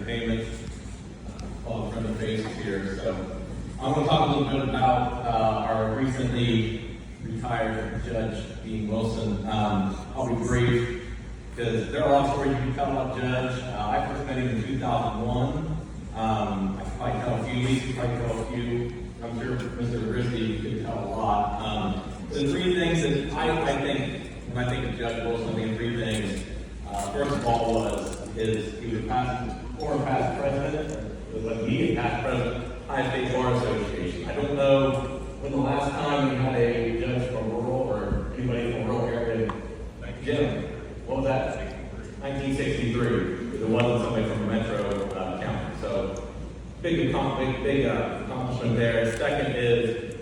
entertainment. All the friendly faces here. So I'm going to talk a little bit about our recently retired Judge Dean Wilson. I'll be brief because there are a lot of stories you can tell about Judge. I first met him in 2001. I could probably tell a few, Lisa could probably tell a few. I'm sure Mr. Risky could tell a lot. The three things that I think, when I think of Judge Wilson, I think of three things. First of all he was former past president, immediate past president, High State Bar Association. I don't know when the last time we had a judge from rural or anybody from rural area. Jim, what was that? 1963. It wasn't somebody from a metro county. So big accomplishment there. Second is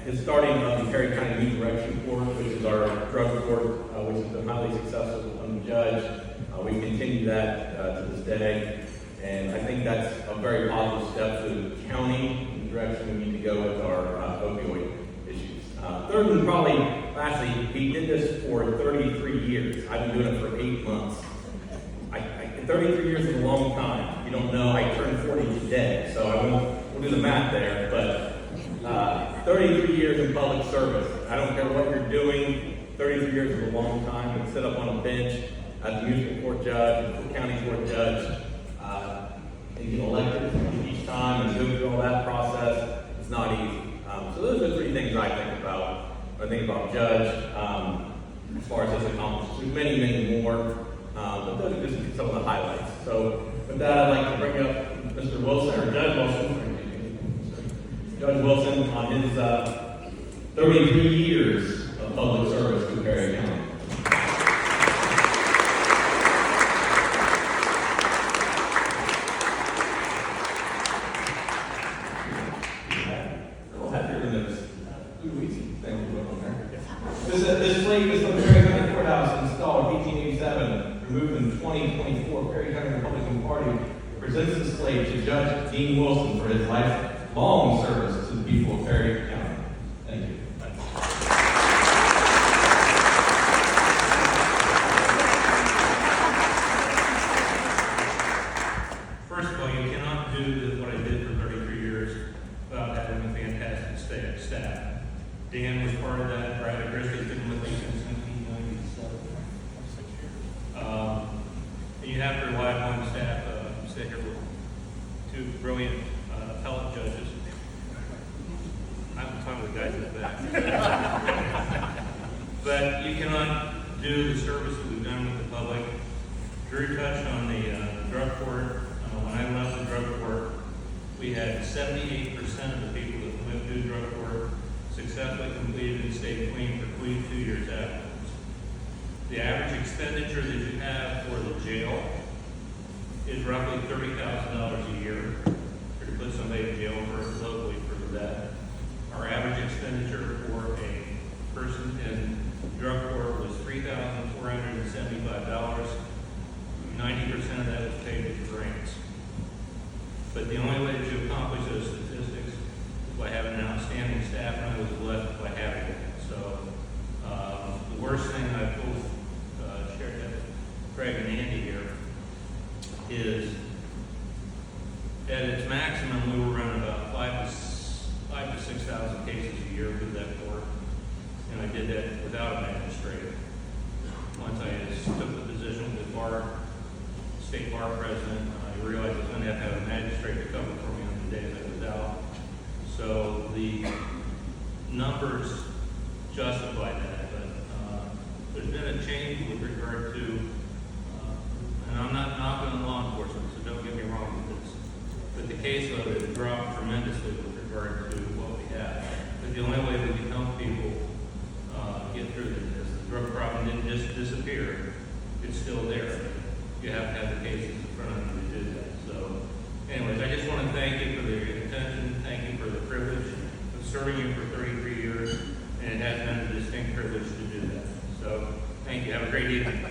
his starting of the Perry County Youth Direction Court, which is our drug court, which has been highly successful on the judge. We continue that to this day, and I think that's a very positive step to the county in the direction we need to go with our opioid issues. Third, and probably lastly, he did this for 33 years. I've been doing it for 8 months. 33 years is a long time. You don't know, I turned 40 today, so we'll do the math there, but 33 years in public service. I don't care what you're doing, 33 years is a long time. You can sit up on a bench as a municipal court judge, a county court judge, and get elected each time and go through all that process. It's not easy. So those are the three things I think about when I think about Judge as far as his accomplishments. There's many, many more, but those are just some of the highlights. So with that, I'd like to bring up Mr. Wilson, or Judge Wilson. Judge Wilson on his 33 years of public service to Perry County. This slate is from Perry County Courthouse, installed in 1887, removed in 2024. Perry County Republican Party presents the slate to Judge Dean Wilson for his lifelong service to the people of Perry County. Thank you. First of all, you cannot do what I did for 33 years without having a fantastic staff. Dan was part of that. Brad Christie's been with me since 1997. And you have to rely upon staff. Sit here with two brilliant appellate judges. I'm talking to the guys in the back. But you cannot do the service that we've done with the public. Drew touched on the drug court. When I left the drug court, we had 78% of the people that went through drug court successfully completed and stayed clean for 22 years afterwards. The average expenditure that you have for the jail is roughly $30,000 a year to put somebody in jail for locally for that. Our average expenditure for a person in drug court was $3,475. 90% of that was paid with grants. But the only way that you accomplish those statistics is by having an outstanding staff, and I was blessed by having it. So the worst thing I told Craig and Andy here is at its maximum we were running about 5,000 to 6,000 cases a year through that court, and I did that without a magistrate. Once I took the position with the state bar president, I realized I was going to have a magistrate to cover for me on the days I was out. So the numbers justify that, but there's been a change with regard to, and I'm not knocking on law enforcement, so don't get me wrong with this, but the caseload has dropped tremendously with regard to what we have. But the only way we can help people get through this is the drug problem didn't just disappear, it's still there. You have to have the cases in front of you to do that. So anyways, I just want to thank you for the attention, thank you for the privilege of serving you for 33 years, and it has been a distinct privilege to do that. So thank you, have a great evening.